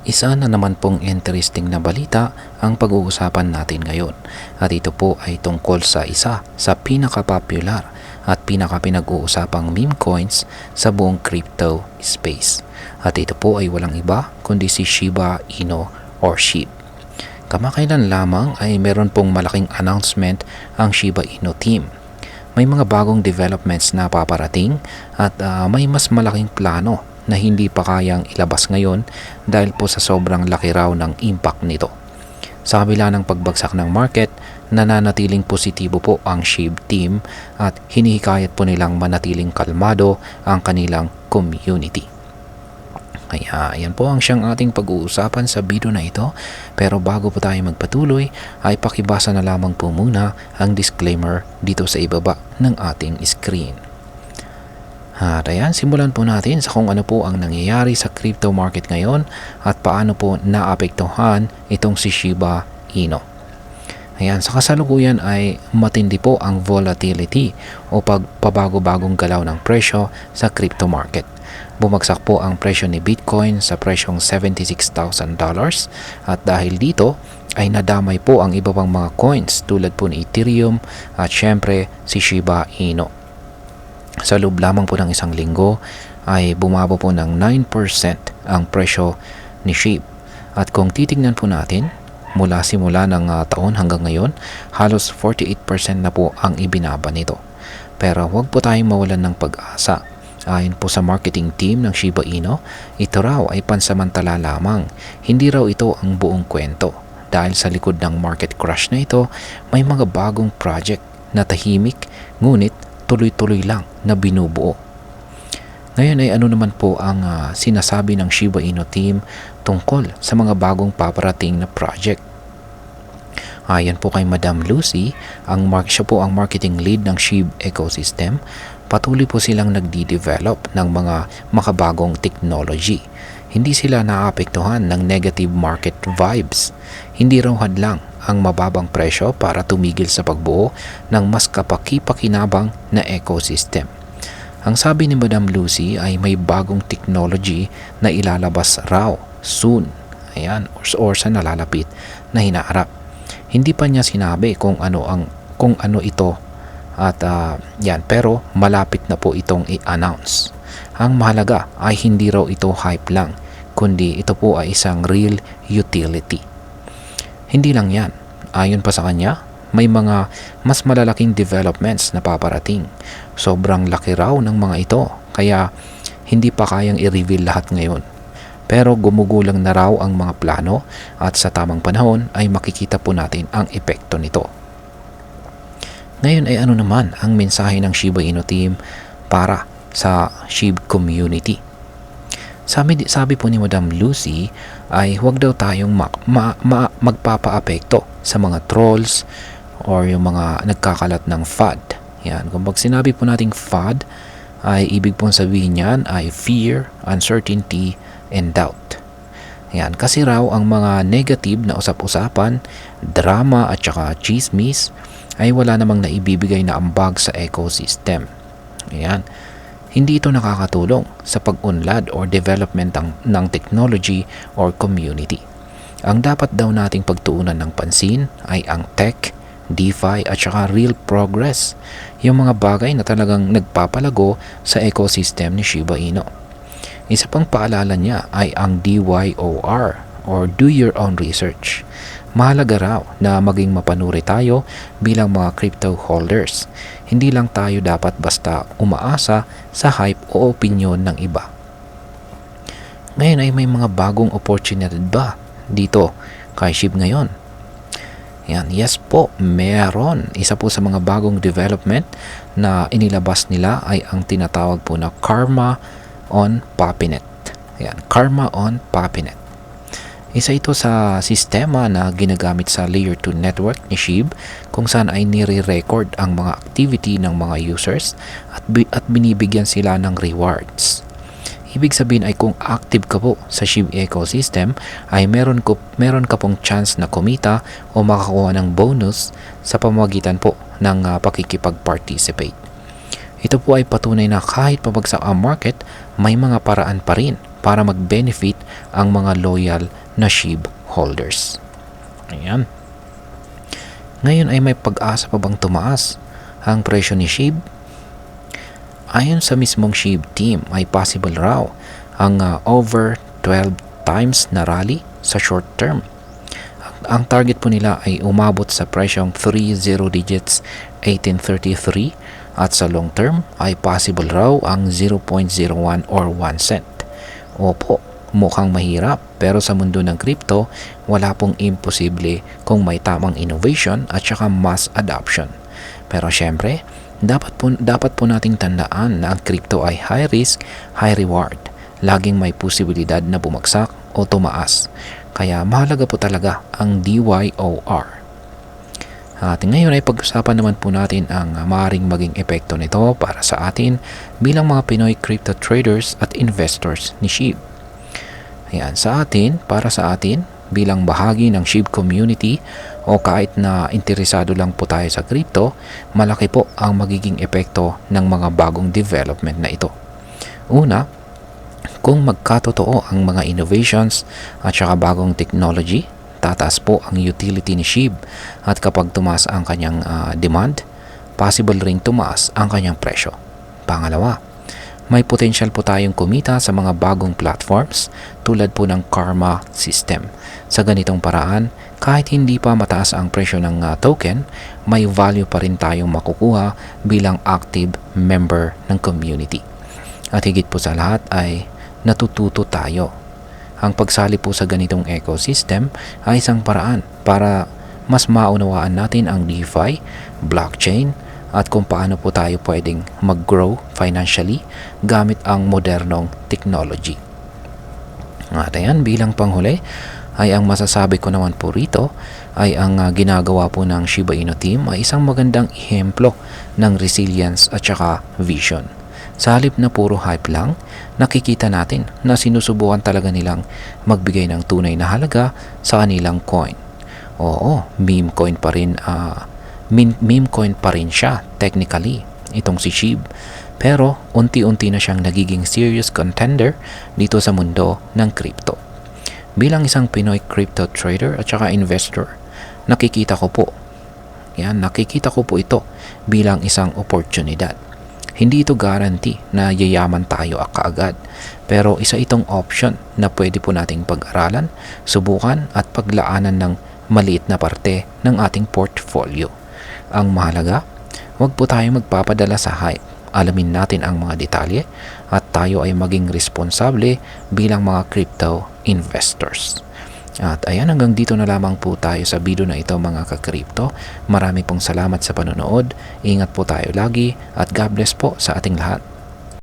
Isa na naman pong interesting na balita ang pag-uusapan natin ngayon at ito po ay tungkol sa isa sa pinaka-popular at pinaka-pinag-uusapang meme coins sa buong crypto space. At ito po ay walang iba kundi si Shiba Inu or SHIB. Kamakailan lamang ay meron pong malaking announcement ang Shiba Inu team. May mga bagong developments na paparating at may mas malaking plano na hindi pa kayang ilabas ngayon dahil po sa sobrang laki raw ng impact nito. Sa kabila ng pagbagsak ng market, nananatiling positibo po ang SHIB team at hinihikayat po nilang manatiling kalmado ang kanilang community. Kaya ayan po ang siyang ating pag-uusapan sa video na ito. Pero bago po tayo magpatuloy ay pakibasa na lamang po muna ang disclaimer dito sa ibaba ng ating screen. At ayan, simulan po natin sa kung ano po ang nangyayari sa crypto market ngayon at paano po naapektuhan itong si Shiba Inu. Ayan, sa kasalukuyan ay matindi po ang volatility o pagpabago-bagong galaw ng presyo sa crypto market. Bumagsak po ang presyo ni Bitcoin sa presyong $76,000 at dahil dito ay nadamay po ang iba pang mga coins tulad po ni Ethereum at syempre si Shiba Inu. Sa loob lamang po ng isang linggo ay bumaba po ng 9% ang presyo ni SHIB. At kung titignan po natin, mula simula ng taon hanggang ngayon, halos 48% na po ang ibinaba nito. Pero huwag po tayong mawalan ng pag-asa. Ayon po sa marketing team ng Shiba Inu, ito raw ay pansamantala lamang. Hindi raw ito ang buong kwento. Dahil sa likod ng market crash na ito, may mga bagong project na tahimik, ngunit tuloy-tuloy lang na binubuo. Ngayon ay ano naman po ang sinasabi ng Shiba Inu team tungkol sa mga bagong paparating na project. Ayon po kay Madam Lucy, siya po ang marketing lead ng SHIB ecosystem. Patuloy po silang nagdi-develop ng mga makabagong technology. Hindi sila naapektuhan ng negative market vibes. Hindi raw hadlang ang mababang presyo para tumigil sa pagbuo ng mas kapaki-pakinabang na ecosystem. Ang sabi ni Madam Lucy ay may bagong technology na ilalabas raw soon. Ayan, or sa nalalapit na hinaharap. Hindi pa niya sinabi kung ano ito at yan, pero malapit na po itong i-announce. Ang mahalaga ay hindi raw ito hype lang, kundi ito po ay isang real utility. Hindi lang yan. Ayon pa sa kanya, may mga mas malalaking developments na paparating. Sobrang laki raw ng mga ito, kaya hindi pa kayang i-reveal lahat ngayon. Pero gumugulang na raw ang mga plano at sa tamang panahon ay makikita po natin ang epekto nito. Ngayon ay ano naman ang mensahe ng Shiba Inu team para sa SHIB community? Sabi po ni Madam Lucy ay huwag daw tayong magpapaapekto sa mga trolls or yung mga nagkakalat ng FUD. Yan, kung pag sinabi po nating FUD ay ibig pong sabihin niyan ay fear, uncertainty, and doubt. Yan, kasi raw ang mga negative na usap-usapan, drama at saka chismis ay wala namang naibibigay na ambag sa ecosystem. Yan. Hindi ito nakakatulong sa pag-unlad or development ng technology or community. Ang dapat daw nating pagtuunan ng pansin ay ang tech, DeFi at saka real progress. Yung mga bagay na talagang nagpapalago sa ecosystem ni Shiba Inu. Isa pang paalala niya ay ang DYOR or Do Your Own Research. Mahalaga raw na maging mapanuri tayo bilang mga crypto holders. Hindi lang tayo dapat basta umaasa sa hype o opinion ng iba. Ngayon ay may mga bagong opportunity ba dito kay SHIB ngayon? Yan, yes po, meron. Isa po sa mga bagong development na inilabas nila ay ang tinatawag po na Karma on Papinet. Yan, Karma on Papinet. Isa ito sa sistema na ginagamit sa Layer 2 network ni SHIB kung saan ay nire-record ang mga activity ng mga users at binibigyan sila ng rewards. Ibig sabihin ay kung active ka po sa SHIB ecosystem ay meron ka pong chance na kumita o makakuha ng bonus sa pamamagitan po ng pakikipag-participate. Ito po ay patunay na kahit pabagsak ang market, may mga paraan pa rin para mag-benefit ang mga loyal na SHIB holders. Ayan. Ngayon ay may pag-asa pa bang tumaas ang presyo ni SHIB? Ayon sa mismong SHIB team ay possible raw ang over 12 times na rally sa short term. Ang target po nila ay umabot sa presyong 30 digits 1833 at sa long term ay possible raw ang 0.01 or 1 cent. Opo, mukhang mahirap pero sa mundo ng crypto wala pong imposible kung may tamang innovation at saka mass adoption. Pero syempre, dapat po nating tandaan na ang crypto ay high risk, high reward. Laging may posibilidad na bumagsak o tumaas. Kaya mahalaga po talaga ang DYOR. At ngayon ay pag-usapan naman po natin ang maaaring maging epekto nito para sa atin bilang mga Pinoy crypto traders at investors ni SHIB. Ayan, para sa atin bilang bahagi ng SHIB community o kahit na interesado lang po tayo sa crypto, malaki po ang magiging epekto ng mga bagong development na ito. Una, kung magkatotoo ang mga innovations at saka bagong technology, tataas po ang utility ni SHIB at kapag tumaas ang kanyang demand, possible ring tumaas ang kanyang presyo. Pangalawa, may potential po tayong kumita sa mga bagong platforms tulad po ng Karma system. Sa ganitong paraan, kahit hindi pa mataas ang presyo ng token, may value pa rin tayong makukuha bilang active member ng community. At higit po sa lahat ay natututo tayo. Ang pagsali po sa ganitong ecosystem ay isang paraan para mas maunawaan natin ang DeFi, blockchain, at kung paano po tayo pwedeng mag-grow financially gamit ang modernong technology. At ayan, bilang panghuli, ay ang masasabi ko naman po rito ay ang ginagawa po ng Shiba Inu team ay isang magandang ehemplo ng resilience at saka vision. Sa halip na puro hype lang, nakikita natin na sinusubukan talaga nilang magbigay ng tunay na halaga sa kanilang coin. Oo, meme coin pa rin siya technically, itong si SHIB. Pero unti-unti na siyang nagiging serious contender dito sa mundo ng crypto. Bilang isang Pinoy crypto trader at saka investor, nakikita ko po ito bilang isang oportunidad. Hindi ito guarantee na yayaman tayo kaagad, pero isa itong option na pwede po nating pag-aralan, subukan at paglaanan ng maliit na parte ng ating portfolio. Ang mahalaga, huwag po tayo magpapadala sa hype. Alamin natin ang mga detalye at tayo ay maging responsable bilang mga crypto investors. At ayan, hanggang dito na lamang po tayo sa video na ito mga ka-crypto. Marami pong salamat sa panonood. Ingat po tayo lagi at God bless po sa ating lahat.